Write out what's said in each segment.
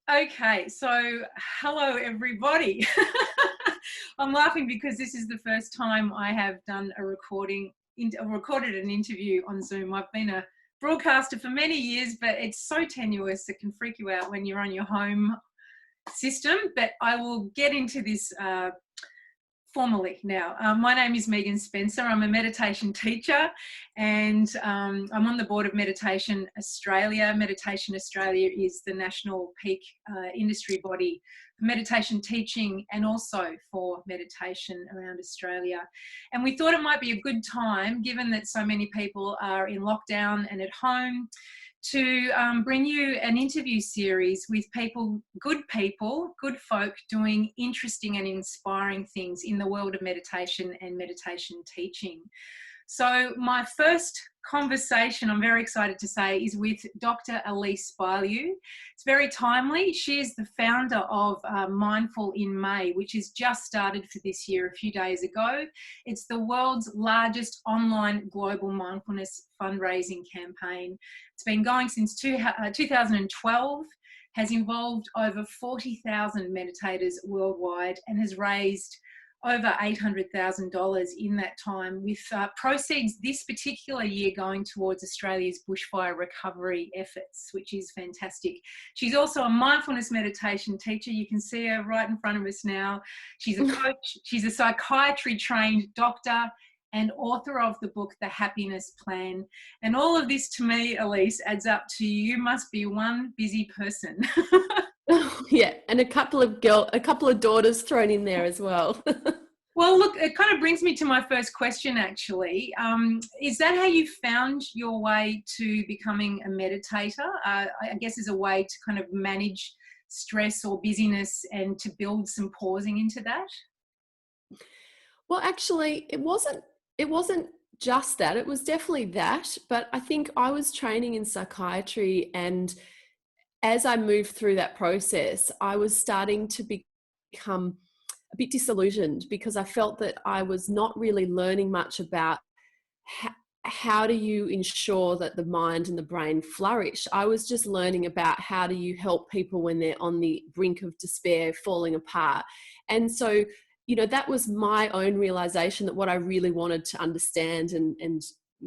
Okay, so hello everybody. I'm laughing because this is the first time I have done a recorded an interview on Zoom. I've been a broadcaster for many years, but it's so tenuous it can freak you out when you're on your home system. But I will get into this formally now. My name is Megan Spencer. I'm a meditation teacher and I'm on the board of Meditation Australia. Meditation Australia is the national peak industry body for meditation teaching and also for meditation around Australia. And we thought it might be a good time, given that so many people are in lockdown and at home, to bring you an interview series with good folk doing interesting and inspiring things in the world of meditation and meditation teaching. So my first conversation, I'm very excited to say, is with Dr. Elise Bialylew. It's very timely. She is the founder of Mindful in May, which has just started for this year a few days ago. It's the world's largest online global mindfulness fundraising campaign. It's been going since 2012, has involved over 40,000 meditators worldwide and has raised over $800,000 in that time, with proceeds this particular year going towards Australia's bushfire recovery efforts, which is fantastic. She's also a mindfulness meditation teacher. You can see her right in front of us now. She's a coach, she's a psychiatry-trained doctor and author of the book, The Happiness Plan. And all of this to me, Elise, adds up to you must be one busy person. Yeah, and a couple of daughters thrown in there as well. Well, look, it kind of brings me to my first question, actually. Is that how you found your way to becoming a meditator? I guess as a way to kind of manage stress or busyness and to build some pausing into that? Well, actually, it wasn't just that. It was definitely that. But I think I was training in psychiatry, and as I moved through that process, I was starting to become a bit disillusioned because I felt that I was not really learning much about how do you ensure that the mind and the brain flourish. I was just learning about how do you help people when they're on the brink of despair, falling apart. And so, that was my own realization that what I really wanted to understand and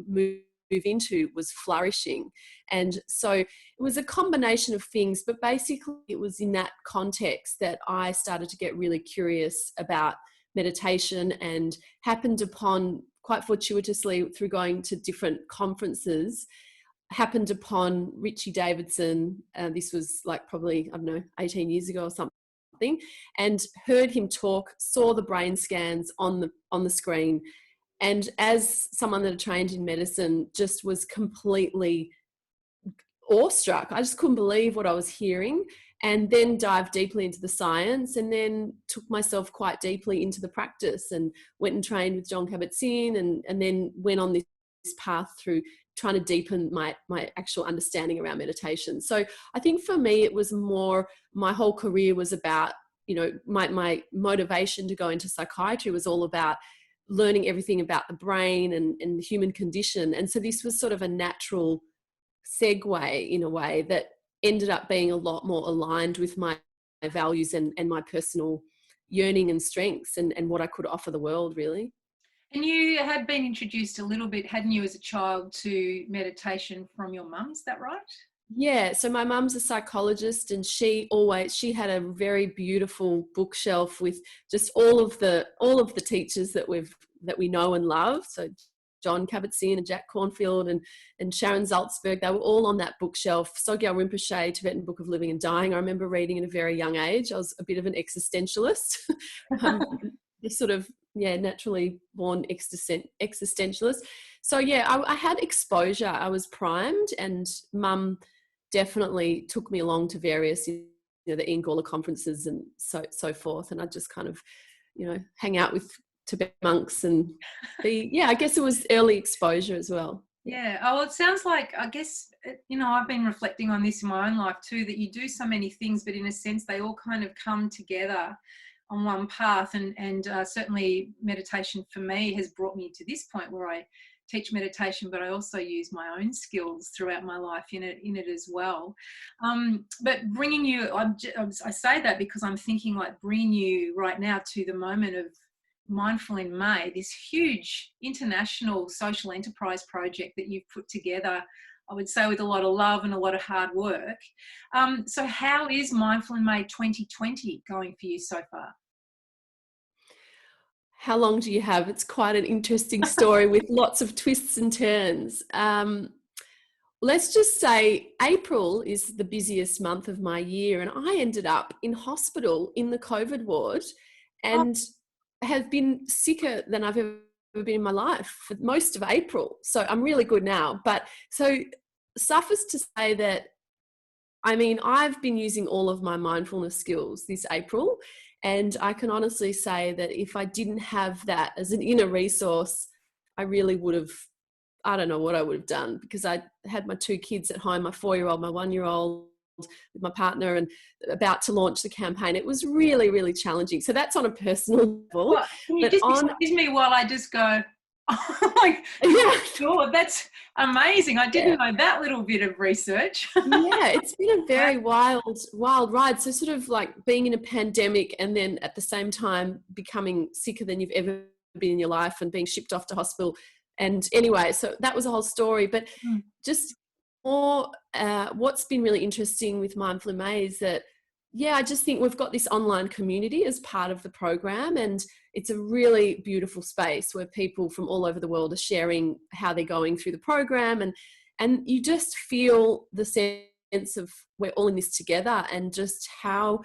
move into was flourishing. And so it was a combination of things, but basically it was in that context that I started to get really curious about meditation, and happened upon, quite fortuitously through going to different conferences, happened upon Richie Davidson. This was like probably, 18 years ago or something, and heard him talk, saw the brain scans on the screen. And as someone that had trained in medicine, just was completely awestruck. I just couldn't believe what I was hearing, and then dived deeply into the science, and then took myself quite deeply into the practice and went and trained with Jon Kabat-Zinn, and then went on this path through trying to deepen my actual understanding around meditation. So I think for me, it was more, my whole career was about, my motivation to go into psychiatry was all about learning everything about the brain and the human condition. And so this was sort of a natural segue in a way that ended up being a lot more aligned with my values and my personal yearning and strengths and what I could offer the world, really. And you had been introduced a little bit, hadn't you, as a child to meditation from your mum, is that right? Yeah, so my mum's a psychologist, and she had a very beautiful bookshelf with just all of the teachers that we know and love. So Jon Kabat-Zinn and Jack Cornfield and Sharon Salzberg, they were all on that bookshelf. Sogyal Rinpoche, Tibetan Book of Living and Dying, I remember reading at a very young age. I was a bit of an existentialist, sort of, naturally born existentialist. So yeah, I had exposure. I was primed, and Mum definitely took me along to various, the Ian Gawler conferences and so forth. And I just kind of, hang out with Tibet monks and I guess it was early exposure as well. Yeah. Oh, it sounds like, I guess, I've been reflecting on this in my own life too, that you do so many things, but in a sense, they all kind of come together on one path. And certainly meditation for me has brought me to this point where I teach meditation, but I also use my own skills throughout my life in it as well. But bringing you, I say that because I'm thinking like bringing you right now to the moment of Mindful in May, this huge international social enterprise project that you've put together, I would say with a lot of love and a lot of hard work. So how is Mindful in May 2020 going for you so far? How long do you have? It's quite an interesting story with lots of twists and turns. Let's just say April is the busiest month of my year, and I ended up in hospital in the COVID ward and have been sicker than I've ever been in my life for most of April. So I'm really good now. But so suffice to say that, I mean, I've been using all of my mindfulness skills this April, and I can honestly say that if I didn't have that as an inner resource, I really would have, I don't know what I would have done, because I had my 2 kids at home, my 4-year-old, my 1-year-old, with my partner, and about to launch the campaign. It was really, really challenging. So that's on a personal level. Well, can you just excuse me while I just go, oh my God, that's amazing. I didn't know that little bit of research. Yeah, it's been a very wild ride. So sort of like being in a pandemic and then at the same time becoming sicker than you've ever been in your life and being shipped off to hospital. And anyway, so that was a whole story. But just more, what's been really interesting with Mindful in May is that, yeah, I just think we've got this online community as part of the program, and it's a really beautiful space where people from all over the world are sharing how they're going through the program, and you just feel the sense of we're all in this together, and just how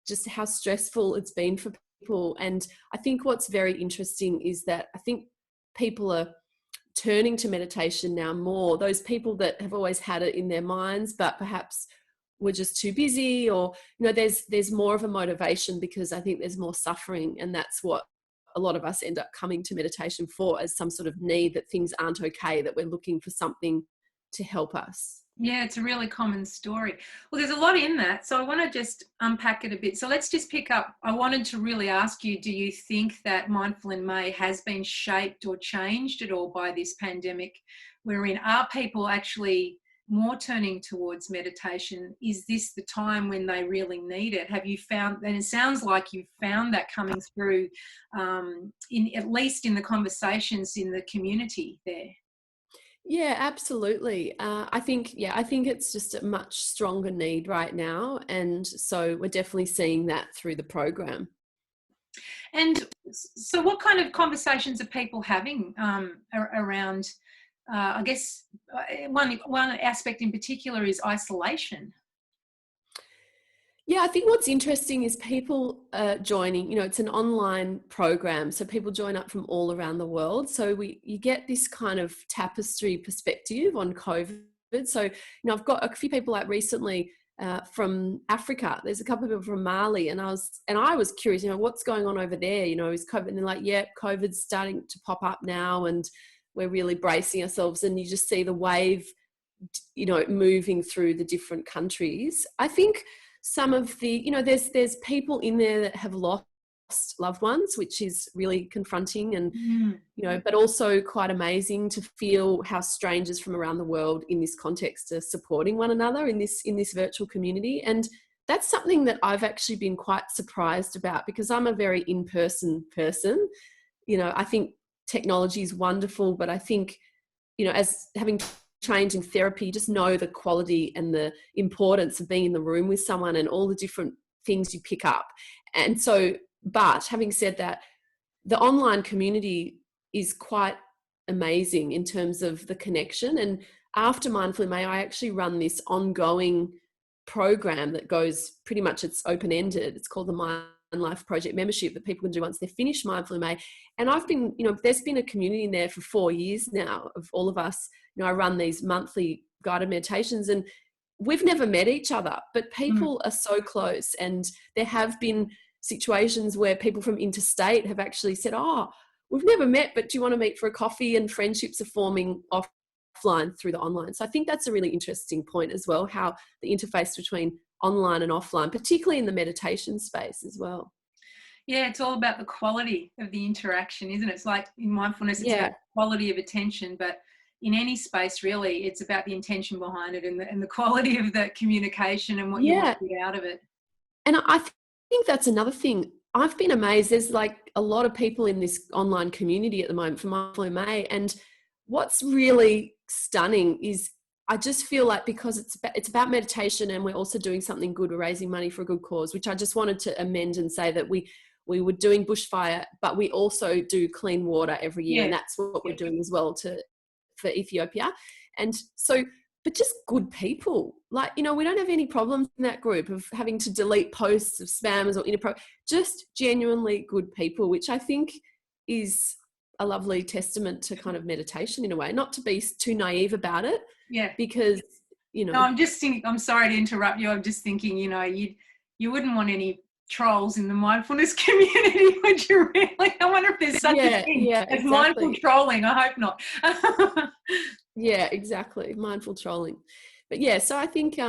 stressful it's been for people. And I think what's very interesting is that I think people are turning to meditation now more. Those people that have always had it in their minds, but perhaps were just too busy, or, you know, there's more of a motivation because I think there's more suffering, and that's what a lot of us end up coming to meditation for, as some sort of need that things aren't okay, that we're looking for something to help us. Yeah, it's a really common story. Well, there's a lot in that, so I want to just unpack it a bit. So let's just pick up. I wanted to really ask you, do you think that Mindful in May has been shaped or changed at all by this pandemic we're in? Are people actually more turning towards meditation? Is this the time when they really need it? Have you found, and it sounds like you've found that coming through in at least in the conversations in the community there? Yeah, absolutely. I think it's just a much stronger need right now. And so we're definitely seeing that through the program. And so what kind of conversations are people having around, I guess, one aspect in particular is isolation? Yeah, I think what's interesting is people joining, you know, it's an online program, so people join up from all around the world. So you get this kind of tapestry perspective on COVID. So, you know, I've got a few people like recently from Africa. There's a couple of people from Mali, and I was curious, you know, what's going on over there? You know, is COVID? And they're like, yeah, COVID's starting to pop up now, and we're really bracing ourselves. And you just see the wave, you know, moving through the different countries. I think some of the, you know, there's people in there that have lost loved ones, which is really confronting, and you know, but also quite amazing to feel how strangers from around the world in this context are supporting one another in this virtual community. And that's something that I've actually been quite surprised about, because I'm a very in-person person. You know, I think technology is wonderful, but I think, you know, as having trained in therapy, you just know the quality and the importance of being in the room with someone and all the different things you pick up. And so, but having said that, the online community is quite amazing in terms of the connection. And after Mindful in May, I actually run this ongoing program that goes pretty much, it's open-ended. It's called the Mind Life Project membership that people can do once they're finished Mindful in May. And I've been, you know, there's been a community in there for 4 years now of all of us. You know, I run these monthly guided meditations, and we've never met each other, but people are so close. And there have been situations where people from interstate have actually said, oh, we've never met, but do you want to meet for a coffee? And friendships are forming offline through the online. So I think that's a really interesting point as well, how the interface between online and offline, particularly in the meditation space as well. Yeah, it's all about the quality of the interaction, isn't it? It's like in mindfulness, it's about Yeah. quality of attention, but in any space, really, it's about the intention behind it and the quality of the communication and what you want Yeah. to get out of it. And I think that's another thing. I've been amazed. There's like a lot of people in this online community at the moment for Mindful May. And what's really stunning is I just feel like because it's about meditation and we're also doing something good, we're raising money for a good cause, which I just wanted to amend and say that we were doing bushfire, but we also do clean water every year. Yeah. And that's what we're doing as well for Ethiopia. And so, but just good people. Like, we don't have any problems in that group of having to delete posts of spammers or inappropriate, just genuinely good people, which I think is a lovely testament to kind of meditation in a way, not to be too naive about it. Yeah. Because, No, I'm just thinking, I'm sorry to interrupt you. I'm just thinking, you wouldn't want any trolls in the mindfulness community, would you really? I wonder if there's such a thing as exactly. mindful trolling. I hope not. Yeah, exactly. Mindful trolling. But yeah, so I think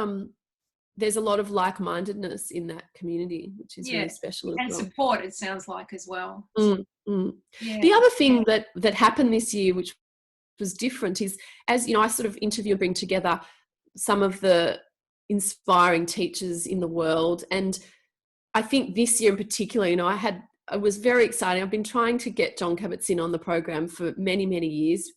there's a lot of like-mindedness in that community, which is really special as and well. support, it sounds like, as well. Yeah. The other thing that happened this year, which was different, is, as I sort of interview and bring together some of the inspiring teachers in the world. And I think this year in particular, it was very exciting. I've been trying to get John Kabat-Zinn on the program for many, many years.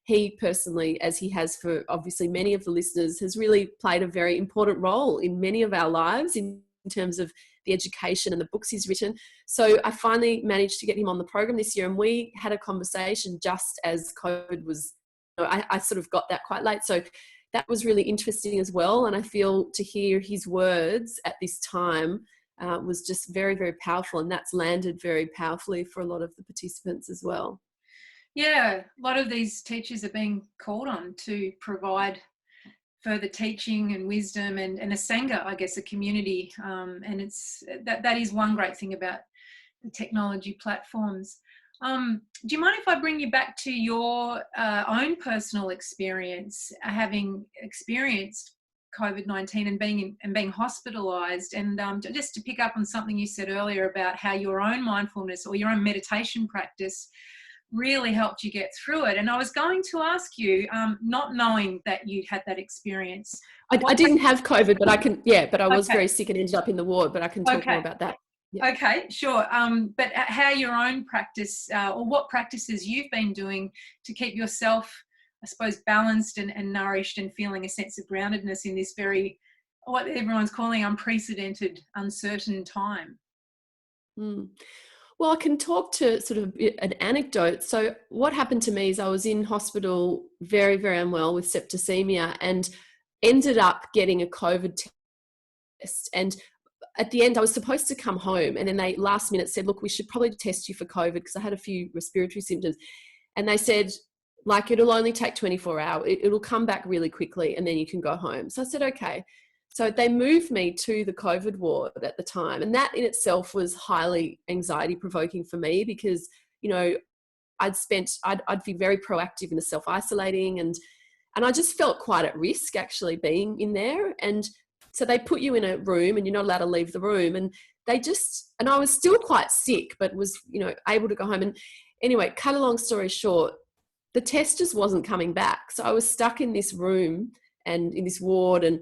He personally, as he has for obviously many of the listeners, has really played a very important role in many of our lives in terms of the education and the books he's written. So I finally managed to get him on the program this year, and we had a conversation just as COVID was, I sort of got that quite late. So that was really interesting as well. And I feel to hear his words at this time was just very, very powerful, and that's landed very powerfully for a lot of the participants as well. Yeah, a lot of these teachers are being called on to provide further teaching and wisdom and a sangha, I guess, a community. And it's that is one great thing about the technology platforms. Do you mind if I bring you back to your own personal experience, having experienced COVID-19 and being hospitalized, and just to pick up on something you said earlier about how your own mindfulness or your own meditation practice really helped you get through it. And I was going to ask you, not knowing that you'd had that experience. I didn't have COVID, but I was Okay. very sick and ended up in the ward, but I can talk more about that. Yeah. Okay, sure. But how your own practice, or what practices you've been doing to keep yourself, I suppose, balanced and nourished and feeling a sense of groundedness in this very, what everyone's calling unprecedented, uncertain time. Well, I can talk to sort of an anecdote. So what happened to me is I was in hospital very, very unwell with septicemia and ended up getting a COVID test. And at the end, I was supposed to come home, and then they last minute said, look, we should probably test you for COVID because I had a few respiratory symptoms. And they said, like, it'll only take 24 hours. It'll come back really quickly and then you can go home. So I said, okay. So they moved me to the COVID ward at the time. And that in itself was highly anxiety provoking for me because, I'd be very proactive in the self-isolating and I just felt quite at risk actually being in there. And so they put you in a room and you're not allowed to leave the room. And I was still quite sick, but was, able to go home. And anyway, cut a long story short, the test just wasn't coming back. So I was stuck in this room and in this ward, and,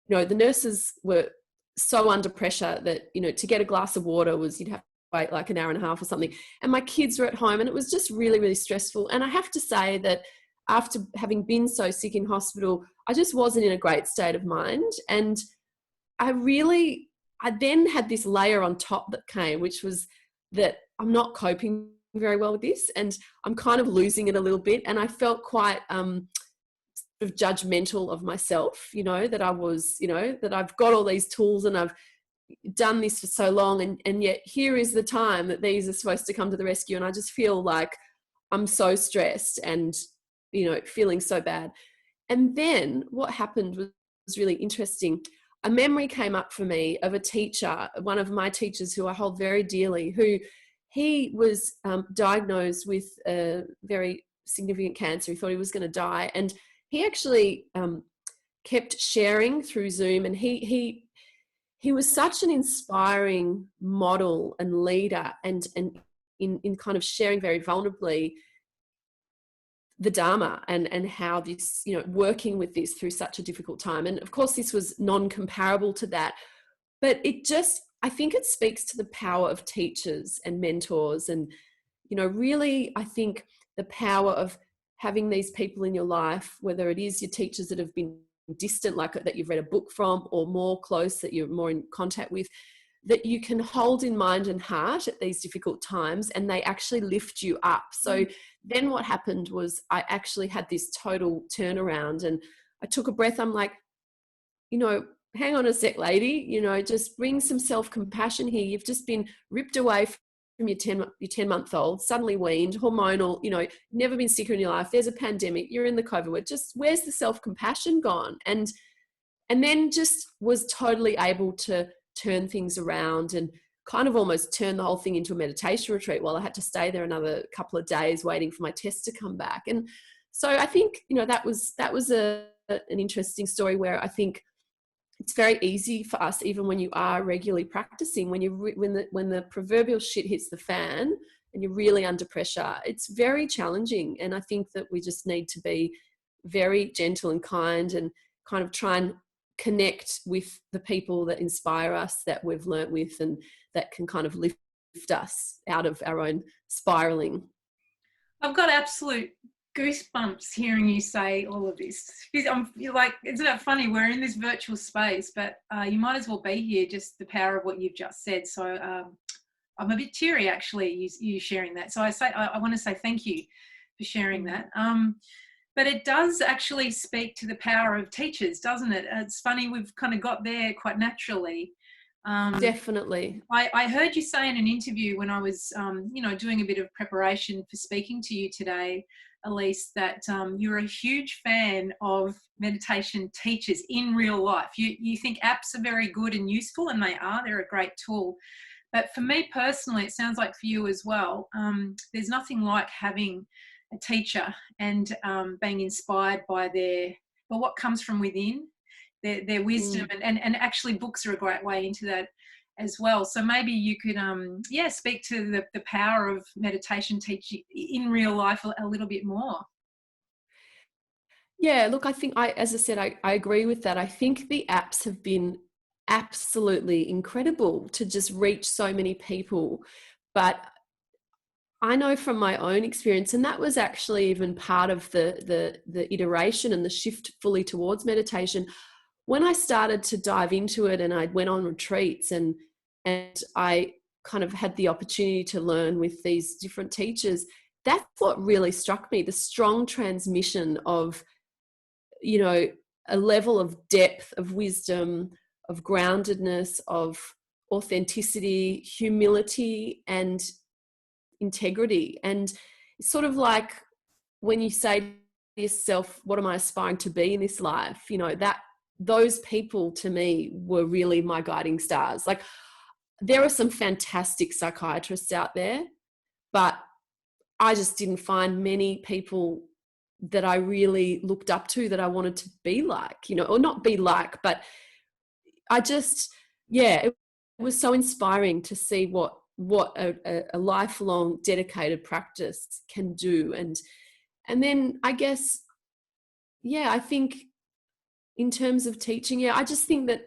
the nurses were so under pressure that, to get a glass of water you'd have to wait like an hour and a half or something. And my kids were at home, and it was just really, really stressful. And I have to say that after having been so sick in hospital, I just wasn't in a great state of mind. And I then had this layer on top that came, which was that I'm not coping very well with this and I'm kind of losing it a little bit. And I felt quite sort of judgmental of myself, that I was, that I've got all these tools and I've done this for so long, and yet here is the time that these are supposed to come to the rescue. And I just feel like I'm so stressed and, feeling so bad. And then what happened was really interesting. A memory came up for me of a teacher, one of my teachers who I hold very dearly, he was diagnosed with a very significant cancer. He thought he was going to die. And he actually kept sharing through Zoom, and he he was such an inspiring model and leader, and in kind of sharing very vulnerably the Dharma and how this, you know, working with this through such a difficult time. And of course, this was non-comparable to that, but it just, I think it speaks to the power of teachers and mentors. And, you know, really, I think the power of having these people in your life, whether it is your teachers that have been distant, like that you've read a book from, or more close that you're more in contact with, that you can hold in mind and heart at these difficult times, and they actually lift you up. So then what happened was I actually had this total turnaround, and I took a breath. I'm like, you know, hang on a sec, lady, you know, just bring some self-compassion here. You've just been ripped away from your 10-month-old, suddenly weaned, hormonal, you know, never been sicker in your life. There's a pandemic. You're in the COVID ward. Just where's the self-compassion gone? And then just was totally able to turn things around and kind of almost turn the whole thing into a meditation retreat while I had to stay there another couple of days waiting for my test to come back. And so I think, you know, that was an interesting story where I think it's very easy for us, even when you are regularly practicing, when the proverbial shit hits the fan and you're really under pressure, it's very challenging. And I think that we just need to be very gentle and kind and kind of try and connect with the people that inspire us, that we've learnt with, and that can kind of lift us out of our own spiraling. I've got absolute goosebumps hearing you say all of this. You're like, isn't it funny? We're in this virtual space, but you might as well be here, just the power of what you've just said. So I'm a bit teary, actually, you sharing that. So I want to say thank you for sharing that. But it does actually speak to the power of teachers, doesn't it? It's funny, we've kind of got there quite naturally. Definitely. I heard you say in an interview when I was, you know, doing a bit of preparation for speaking to you today, Elise, that you're a huge fan of meditation teachers in real life. You think apps are very good and useful, and they are. They're a great tool. But for me personally, it sounds like for you as well, there's nothing like having a teacher and being inspired by what comes from within, their wisdom, and actually books are a great way into that as well. So maybe you could speak to the power of meditation teaching in real life a little bit more. Yeah, look, I think as I said, I agree with that. I think the apps have been absolutely incredible to just reach so many people. But I know from my own experience, and that was actually even part of the iteration and the shift fully towards meditation. When I started to dive into it and I went on retreats and I kind of had the opportunity to learn with these different teachers, that's what really struck me, the strong transmission of, you know, a level of depth, of wisdom, of groundedness, of authenticity, humility, and integrity. And it's sort of like when you say to yourself, what am I aspiring to be in this life? You know, that those people to me were really my guiding stars. Like, there are some fantastic psychiatrists out there, but I just didn't find many people that I really looked up to, that I wanted to be like, you know, or not be like, but I just, it was so inspiring to see what a lifelong dedicated practice can do. And then I guess, I think in terms of teaching, I just think that,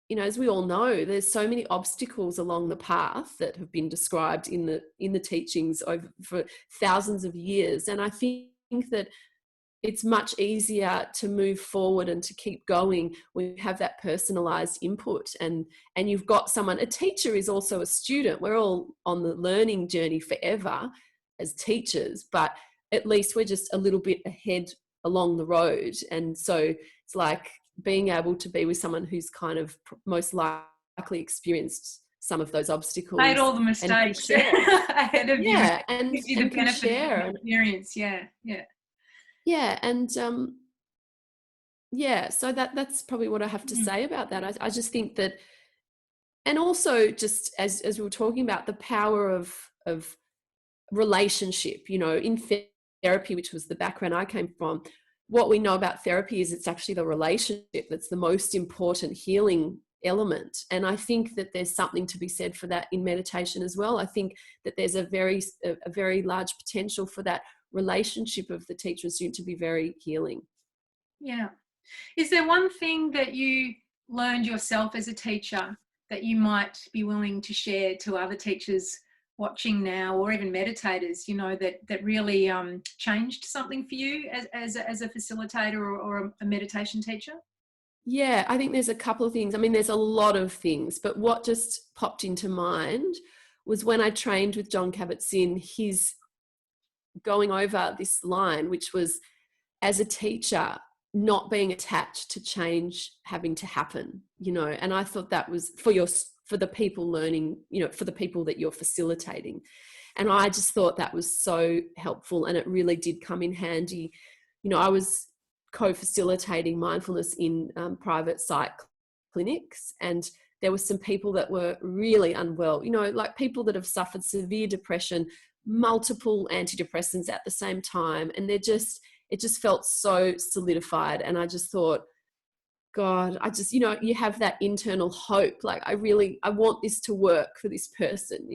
you know, as we all know, there's so many obstacles along the path that have been described in the teachings over for thousands of years. And I think that it's much easier to move forward and to keep going when you have that personalized input, and you've got someone. A teacher is also a student. We're all on the learning journey forever as teachers, but at least we're just a little bit ahead along the road. And so it's like being able to be with someone who's kind of most likely experienced some of those obstacles, made all the mistakes ahead of you, and gives you the benefit of the experience. And so that's probably what I have to say about that. I just think that, and also just as we were talking about the power of relationship, you know, in therapy, which was the background I came from, what we know about therapy is it's actually the relationship that's the most important healing element. And I think that there's something to be said for that in meditation as well. I think that there's a very large potential for that relationship of the teacher and student to be very healing. Yeah. Is there one thing that you learned yourself as a teacher that you might be willing to share to other teachers watching now, or even meditators, that really changed something for you as a facilitator or a meditation teacher? Yeah, I think there's a couple of things. I mean, there's a lot of things, but what just popped into mind was when I trained with John Kabat-Zinn, his going over this line, which was, as a teacher, not being attached to change having to happen, and I thought that was for the people learning, for the people that you're facilitating. And I just thought that was so helpful, and it really did come in handy. I was co-facilitating mindfulness in private psych clinics, and there were some people that were really unwell, like people that have suffered severe depression, multiple antidepressants at the same time, and it just felt so solidified. And I just thought, God, you have that internal hope, like I want this to work for this person,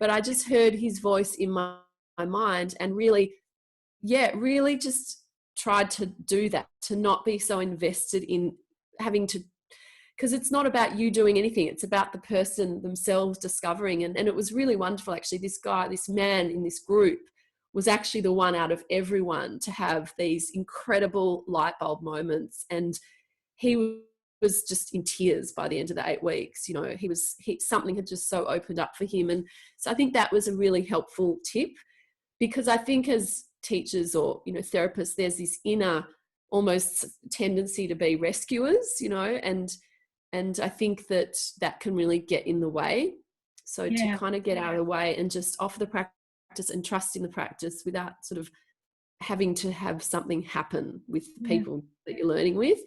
but I just heard his voice in my mind, and really just tried to do that, to not be so invested in having to, because it's not about you doing anything, it's about the person themselves discovering. And it was really wonderful, actually. This man in this group was actually the one out of everyone to have these incredible light bulb moments, and he was just in tears by the end of the 8 weeks. Something had just so opened up for him. And so I think that was a really helpful tip, because I think as teachers or therapists, there's this inner almost tendency to be rescuers, and I think that can really get in the way. So to kind of get out of the way and just offer the practice and trust in the practice without sort of having to have something happen with people that you're learning with,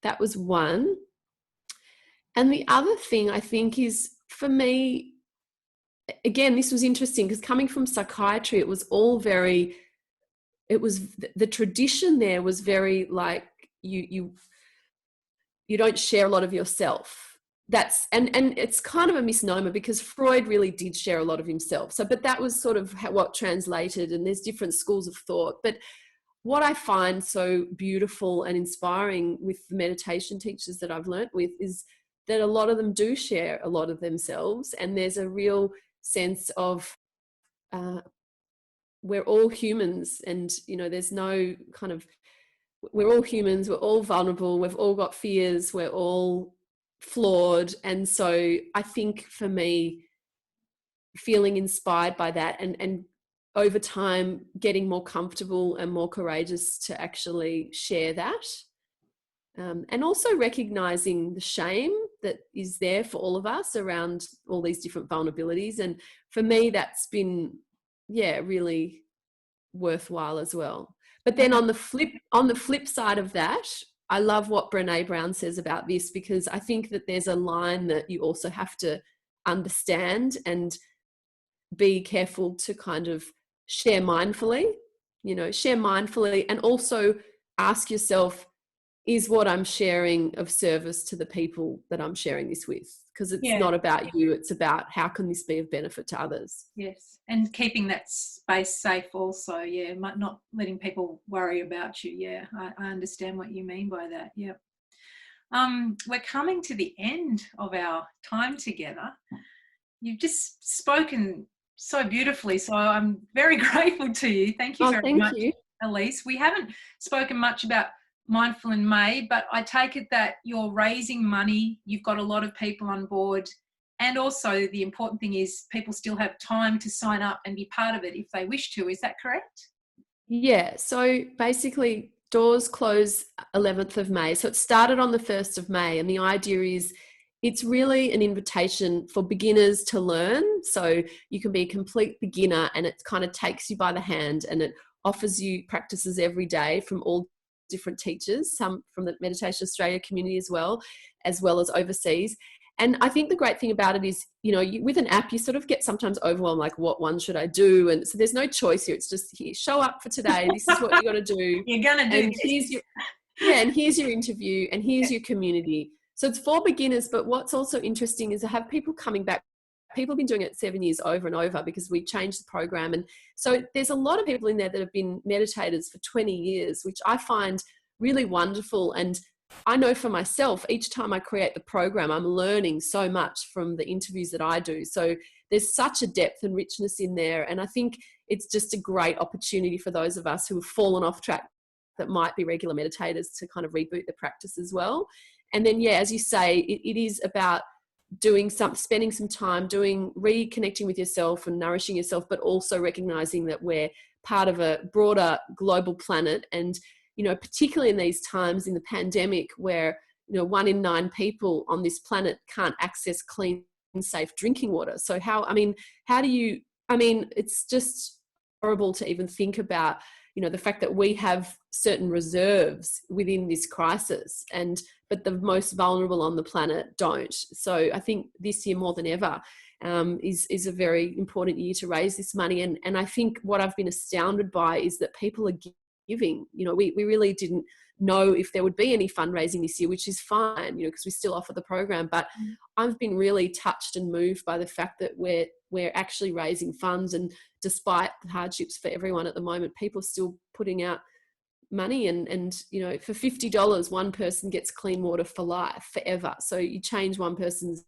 that was one. And the other thing I think is, for me, again, this was interesting because coming from psychiatry, it was the tradition there was very like you don't share a lot of yourself. And it's kind of a misnomer, because Freud really did share a lot of himself. But that was sort of what translated, and there's different schools of thought. But what I find so beautiful and inspiring with the meditation teachers that I've learnt with is that a lot of them do share a lot of themselves, and there's a real sense of we're all humans, and there's no kind of, we're all humans, we're all vulnerable, we've all got fears, we're all flawed. And so I think for me, feeling inspired by that, and over time getting more comfortable and more courageous to actually share that, and also recognizing the shame that is there for all of us around all these different vulnerabilities. And for me, that's been really worthwhile as well. But then on the flip side of that, I love what Brené Brown says about this, because I think that there's a line that you also have to understand and be careful to kind of share mindfully, and also ask yourself, is what I'm sharing of service to the people that I'm sharing this with? Because it's not about you, it's about how can this be of benefit to others. Yes, and keeping that space safe also, not letting people worry about you. I understand what you mean by that. We're coming to the end of our time together. You've just spoken so beautifully, so I'm very grateful to you. Thank you very much, Elise. We haven't spoken much about Mindful in May, but I take it that you're raising money, you've got a lot of people on board, and also the important thing is people still have time to sign up and be part of it if they wish to. Is that correct? Yeah, so basically doors close 11th of May. So it started on the 1st of May, and the idea is it's really an invitation for beginners to learn. So you can be a complete beginner, and it kind of takes you by the hand, and it offers you practices every day from all different teachers, some from the Meditation Australia community as well as overseas. And I think the great thing about it is, with an app, you sort of get sometimes overwhelmed, like what one should I do? And so there's no choice here. It's just, here, show up for today. This is what you're going to do. You're going to do and here's your interview, and here's your community. So it's for beginners, but what's also interesting is to have people coming back. People have been doing it 7 years over and over because we changed the program. And so there's a lot of people in there that have been meditators for 20 years, which I find really wonderful. And I know for myself, each time I create the program, I'm learning so much from the interviews that I do. So there's such a depth and richness in there. And I think it's just a great opportunity for those of us who have fallen off track that might be regular meditators to kind of reboot the practice as well. And then, yeah, as you say, it is about spending some time reconnecting with yourself and nourishing yourself, but also recognizing that we're part of a broader global planet. And, you know, particularly in these times in the pandemic where, you know, 1 in 9 people on this planet can't access clean and safe drinking water. So it's just horrible to even think about, you know, the fact that we have certain reserves within this crisis, but the most vulnerable on the planet don't. So I think this year more than ever is a very important year to raise this money. And I think what I've been astounded by is that people are giving. You know, we really didn't know if there would be any fundraising this year, which is fine, you know, because we still offer the program. But I've been really touched and moved by the fact that we're actually raising funds, and despite the hardships for everyone at the moment, people are still putting out money, and you know, for $50 one person gets clean water for life, forever. So you change one person's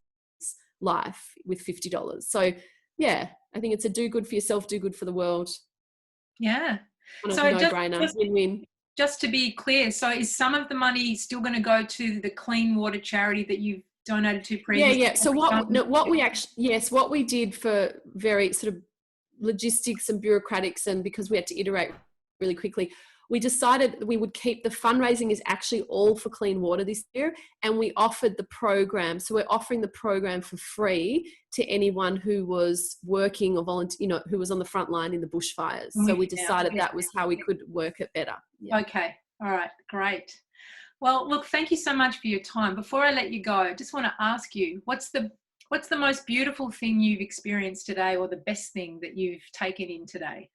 life with $50. So yeah, I think it's a do good for yourself, do good for the world. Yeah. Kind of So no-brainer, win-win. Just to be clear, so is some of the money still going to go to the clean water charity that you've donated to previously? Yeah. So what we did for very sort of logistics and bureaucratics, and because we had to iterate really quickly, we decided we would keep the fundraising is actually all for clean water this year, and we offered the program. So we're offering the program for free to anyone who was working or who was on the front line in the bushfires. So we decided that was how we could work it better. Yeah. Okay. All right. Great. Well, look, thank you so much for your time. Before I let you go, I just want to ask you, what's the most beautiful thing you've experienced today, or the best thing that you've taken in today?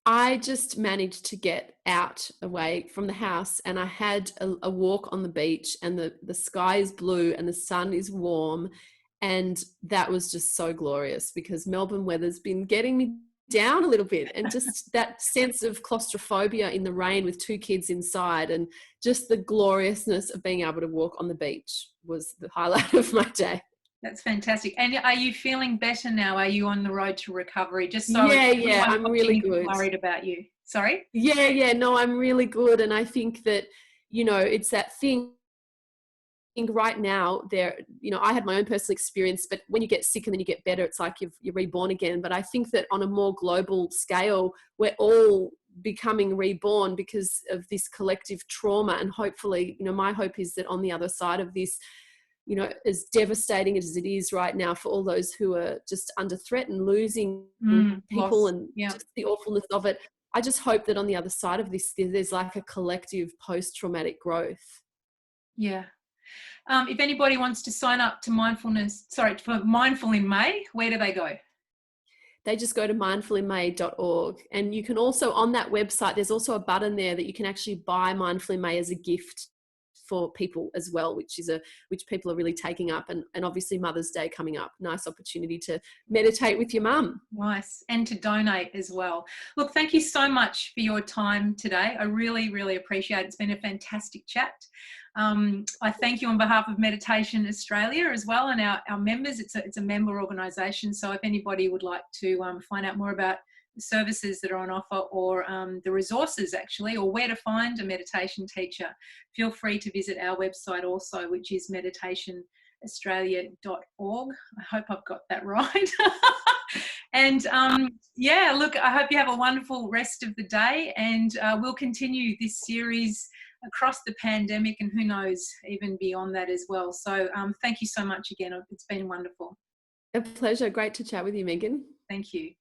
I just managed to get out away from the house, and I had a walk on the beach, and the sky is blue and the sun is warm, and that was just so glorious, because Melbourne weather's been getting me down a little bit, and just that sense of claustrophobia in the rain with 2 kids inside, and just the gloriousness of being able to walk on the beach was the highlight of my day. That's fantastic. And are you feeling better now? Are you on the road to recovery? Just so yeah, I'm really good. Worried about you. Sorry? Yeah, no, I'm really good. And I think that, you know, it's that thing. I think right now I had my own personal experience, but when you get sick and then you get better, it's like you're reborn again. But I think that on a more global scale, we're all becoming reborn because of this collective trauma. And hopefully, you know, my hope is that on the other side of this, you know, as devastating as it is right now for all those who are just under threat and losing people and just the awfulness of it, I just hope that on the other side of this, there's like a collective post-traumatic growth. Yeah. If anybody wants to sign up to for Mindful in May, where do they go? They just go to mindfulinmay.org. And you can also, on that website, there's also a button there that you can actually buy Mindful in May as a gift for people as well, which people are really taking up, and obviously Mother's Day coming up, nice opportunity to meditate with your mum. Nice. And to donate as well. Look, thank you so much for your time today. I really, really appreciate it. It's been a fantastic chat. I thank you on behalf of Meditation Australia as well, and our members. It's a member organisation, so if anybody would like to find out more about the services that are on offer, or the resources actually, or where to find a meditation teacher, feel free to visit our website also, which is meditationaustralia.org. I hope I've got that right. And look, I hope you have a wonderful rest of the day, and we'll continue this series across the pandemic, and who knows, even beyond that as well. So thank you so much again. It's been wonderful. A pleasure. Great to chat with you, Megan. Thank you.